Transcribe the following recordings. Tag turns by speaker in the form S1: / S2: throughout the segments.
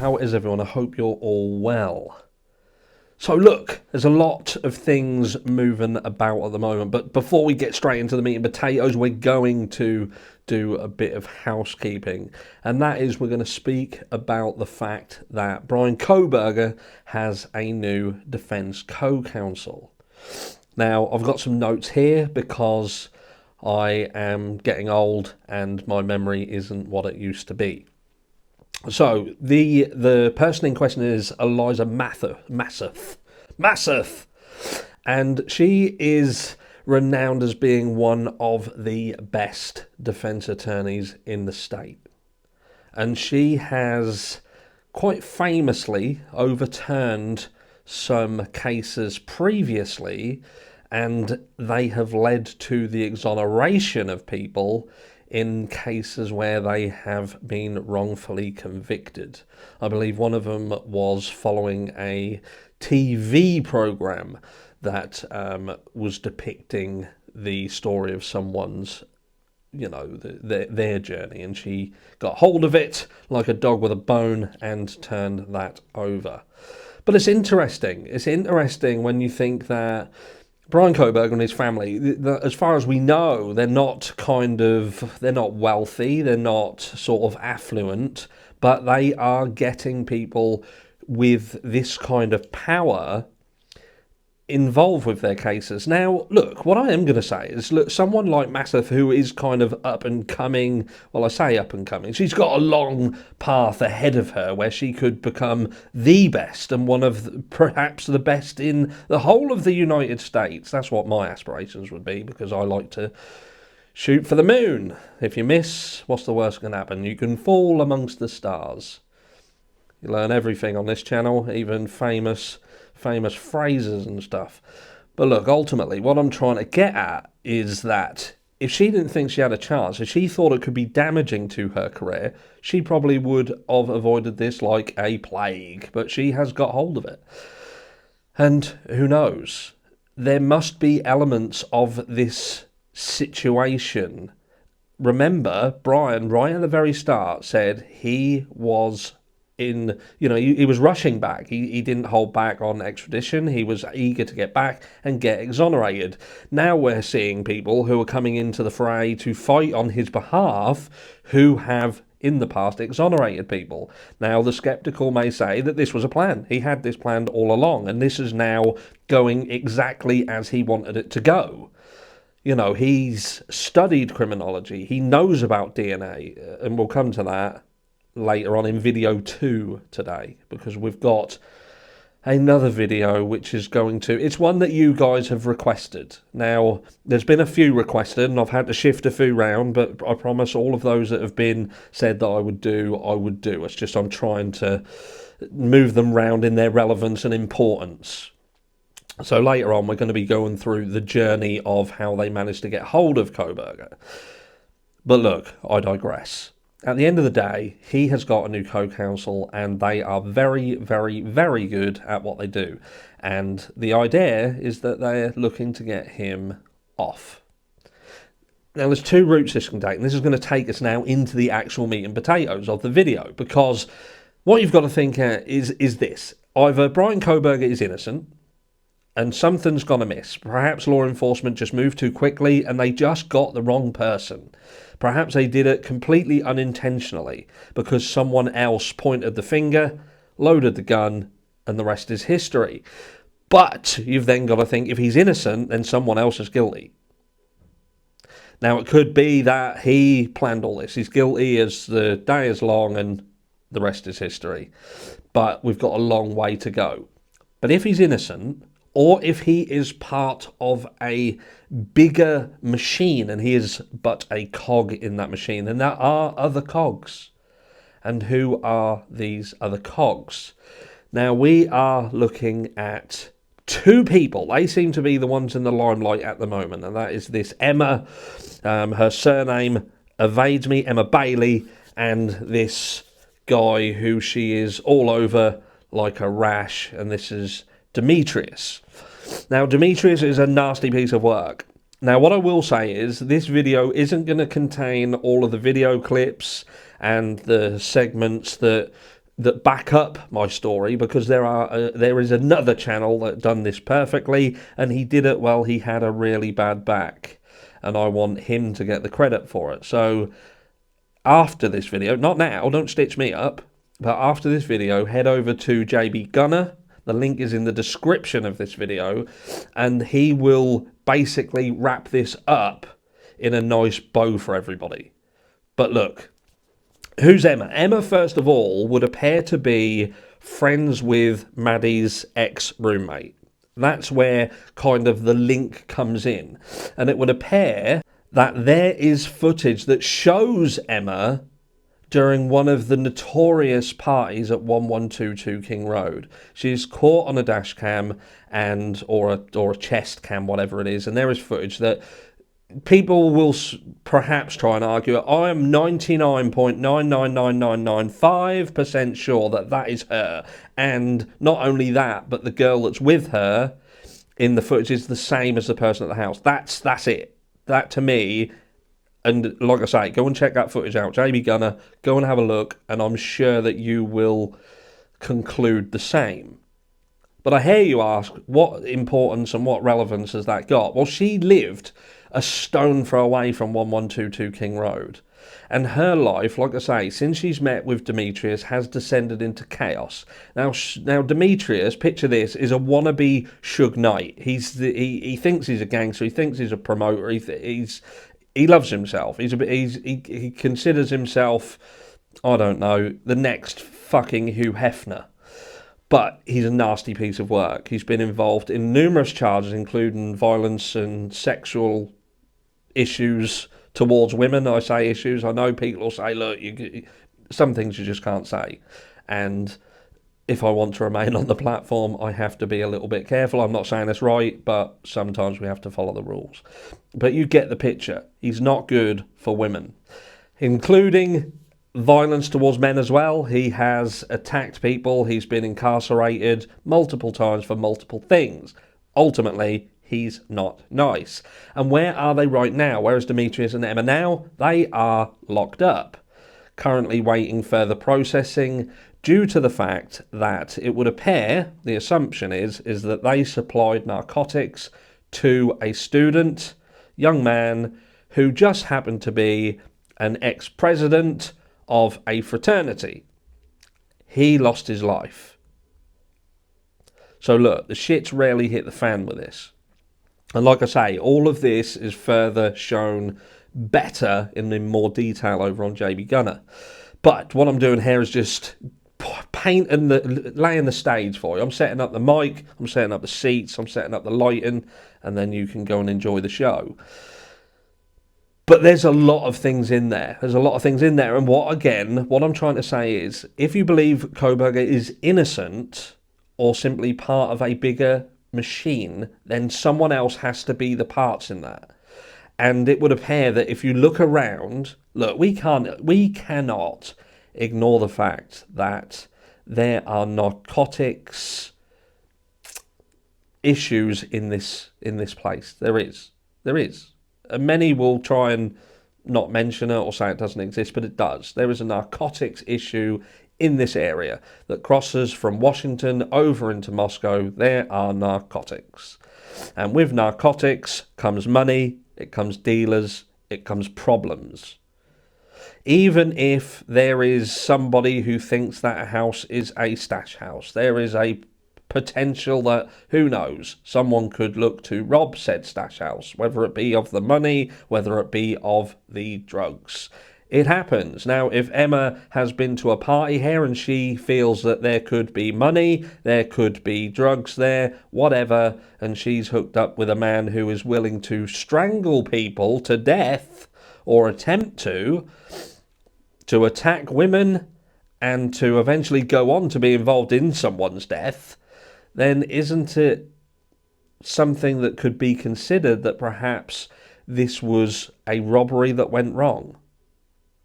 S1: how is everyone? I hope you're all well. So look, there's a lot of things moving about at the moment, but before we get straight into the meat and potatoes, we're going to do a bit of housekeeping, and that is we're going to speak about the fact that Bryan Kohberger has a new defence co-counsel. Now, I've got some notes here because I am getting old and my memory isn't what it used to be. So the person in question is Eliza Masseth, and she is renowned as being one of the best defence attorneys in the state. And she has quite famously overturned some cases previously, and they have led to the exoneration of people in cases where they have been wrongfully convicted. I believe one of them was following a TV program that was depicting the story of someone's, their journey, and she got hold of it like a dog with a bone and turned that over. But it's interesting. It's interesting when you think that Bryan Kohberger and his family, as far as we know, they're not wealthy, they're not sort of affluent, but they are getting people with this kind of power involved with their cases. Now, look, what I am going to say is, look, someone like Masseth, who is kind of up and coming, well, I say up and coming, she's got a long path ahead of her where she could become the best and one of perhaps the best in the whole of the United States. That's what my aspirations would be, because I like to shoot for the moon. If you miss, what's the worst that can happen? You can fall amongst the stars. You learn everything on this channel, even famous phrases and stuff. But look, ultimately, what I'm trying to get at is that if she didn't think she had a chance, if she thought it could be damaging to her career, she probably would have avoided this like a plague. But she has got hold of it. And who knows? There must be elements of this situation. Remember, Bryan, right at the very start, said he was he was rushing back. He didn't hold back on extradition. He was eager to get back and get exonerated. Now we're seeing people who are coming into the fray to fight on his behalf who have in the past exonerated people. Now the skeptical may say that this was a plan. He had this planned all along, and this is now going exactly as he wanted it to go. He's studied criminology. He knows about DNA, and we'll come to that later on in video 2 today, because we've got another video which is it's one that you guys have requested. Now, there's been a few requested and I've had to shift a few round, but I promise all of those that have been said that I would do. It's just I'm trying to move them round in their relevance and importance. So later on we're going to be going through the journey of how they managed to get hold of Kohberger. But look, I digress. At the end of the day, he has got a new co-counsel, and they are very, very, very good at what they do. And the idea is that they're looking to get him off. Now, there's two routes this can take, and this is going to take us now into the actual meat and potatoes of the video, because what you've got to think is this. Either Bryan Kohberger is innocent, and something's gone amiss. Perhaps law enforcement just moved too quickly, and they just got the wrong person. Perhaps they did it completely unintentionally because someone else pointed the finger, loaded the gun, and the rest is history. But you've then got to think, if he's innocent, then someone else is guilty. Now, it could be that he planned all this. He's guilty as the day is long, and the rest is history. But we've got a long way to go. But if he's innocent, or if he is part of a bigger machine and he is but a cog in that machine, then there are other cogs. And who are these other cogs? Now, we are looking at two people. They seem to be the ones in the limelight at the moment, and that is this Emma, her surname evades me, Emma Bailey, and this guy who she is all over like a rash, and this is Demetrius. Now, Demetrius is a nasty piece of work. Now, what I will say is this video isn't going to contain all of the video clips and the segments that that back up my story, because there is another channel that done this perfectly, and he did it while he had a really bad back, and I want him to get the credit for it. So after this video, not now, don't stitch me up, but after this video, head over to JB Gunner. The link is in the description of this video, and he will basically wrap this up in a nice bow for everybody. But look, who's Emma? Emma, first of all, would appear to be friends with Maddie's ex-roommate. That's where kind of the link comes in. And it would appear that there is footage that shows Emma during one of the notorious parties at 1122 King Road. She's caught on a dash cam or a chest cam, whatever it is, and there is footage that people will perhaps try and argue. I am 99.999995% sure that that is her. And not only that, but the girl that's with her in the footage is the same as the person at the house. That's it. That, to me, and like I say, go and check that footage out. JB Gunner, go and have a look, and I'm sure that you will conclude the same. But I hear you ask, what importance and what relevance has that got? Well, she lived a stone throw away from 1122 King Road. And her life, like I say, since she's met with Demetrius, has descended into chaos. Now Demetrius, picture this, is a wannabe Suge Knight. He thinks he's a gangster. He thinks he's a promoter. He loves himself. He considers himself, I don't know, the next fucking Hugh Hefner. But he's a nasty piece of work. He's been involved in numerous charges, including violence and sexual issues towards women. I say issues. I know people will say, look, some things you just can't say. And if I want to remain on the platform, I have to be a little bit careful. I'm not saying it's right, but sometimes we have to follow the rules. But you get the picture. He's not good for women, including violence towards men as well. He has attacked people. He's been incarcerated multiple times for multiple things. Ultimately, he's not nice. And where are they right now? Where is Demetrius and Emma now? They are locked up, currently waiting further processing due to the fact that it would appear, the assumption is that they supplied narcotics to a student, young man, who just happened to be an ex-president of a fraternity. He lost his life. So look, the shit's rarely hit the fan with this. And like I say, all of this is further shown better in more detail over on JB Gunner. But what I'm doing here is just painting laying the stage for you. I'm setting up the mic, I'm setting up the seats, I'm setting up the lighting, and then you can go and enjoy the show. But there's a lot of things in there. And what I'm trying to say is, if you believe Kohberger is innocent or simply part of a bigger machine, then someone else has to be the parts in that. And it would appear that if you look around, look, we cannot ignore the fact that there are narcotics issues in this place. There is. And many will try and not mention it or say it doesn't exist, but it does. There is a narcotics issue in this area that crosses from Washington over into Moscow. There are narcotics. And with narcotics comes money, it comes dealers, it comes problems. Even if there is somebody who thinks that a house is a stash house, there is a potential that, who knows, someone could look to rob said stash house, whether it be of the money, whether it be of the drugs. It happens. Now, if Emma has been to a party here and she feels that there could be money, there could be drugs there, whatever, and she's hooked up with a man who is willing to strangle people to death or attempt to attack women and to eventually go on to be involved in someone's death, then isn't it something that could be considered that perhaps this was a robbery that went wrong?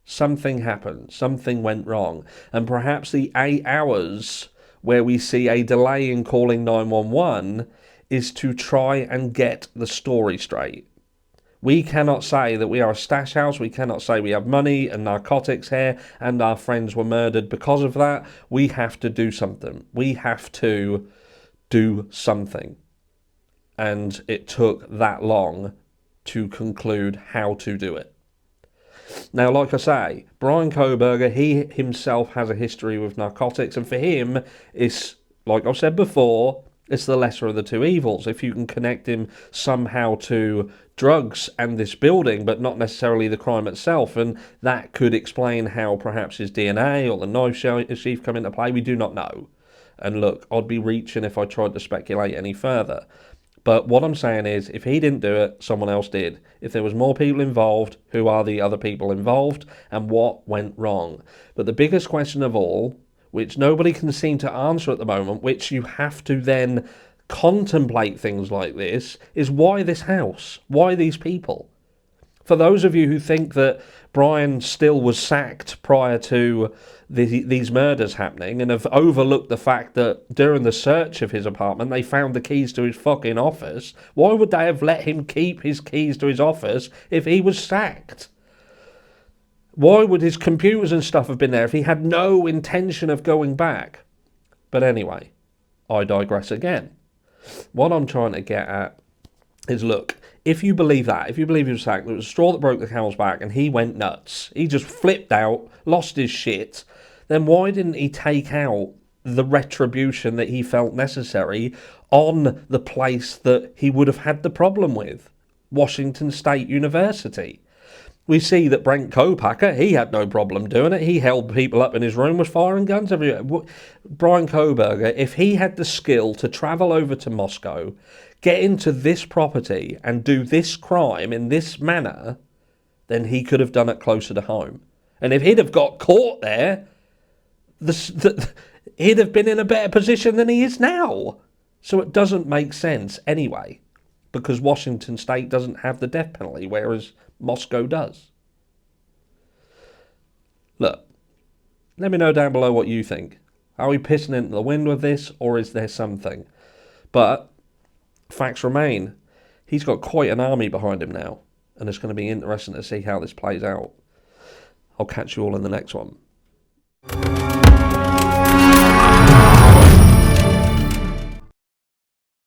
S1: Something happened, something went wrong, and perhaps the 8 hours where we see a delay in calling 911 is to try and get the story straight. We cannot say that we are a stash house. We cannot say we have money and narcotics here and our friends were murdered because of that. We have to do something. We have to do something. And it took that long to conclude how to do it. Now, like I say, Bryan Kohberger, he himself has a history with narcotics, and for him, it's, like I've said before, it's the lesser of the two evils. If you can connect him somehow to drugs and this building, but not necessarily the crime itself, and that could explain how perhaps his DNA or the knife sheath come into play, we do not know. And look, I'd be reaching if I tried to speculate any further. But what I'm saying is, if he didn't do it, someone else did. If there was more people involved, who are the other people involved, and what went wrong? But the biggest question of all, which nobody can seem to answer at the moment, which you have to then contemplate things like this, is why this house? Why these people? For those of you who think that Bryan still was sacked prior to these murders happening and have overlooked the fact that during the search of his apartment they found the keys to his fucking office, why would they have let him keep his keys to his office if he was sacked? Why would his computers and stuff have been there if he had no intention of going back? But anyway, I digress again. What I'm trying to get at is, look, if you believe that, if you believe he was sacked, it was a straw that broke the camel's back and he went nuts, he just flipped out, lost his shit, then why didn't he take out the retribution that he felt necessary on the place that he would have had the problem with, Washington State University? We see that Bryan Kohberger, he had no problem doing it. He held people up in his room with firing guns everywhere. Bryan Kohberger, if he had the skill to travel over to Moscow, get into this property and do this crime in this manner, then he could have done it closer to home. And if he'd have got caught there, he'd have been in a better position than he is now. So it doesn't make sense anyway, because Washington State doesn't have the death penalty, whereas Moscow does. Look, let me know down below what you think. Are we pissing into the wind with this, or is there something? But facts remain, he's got quite an army behind him now, and it's going to be interesting to see how this plays out. I'll catch you all in the next one.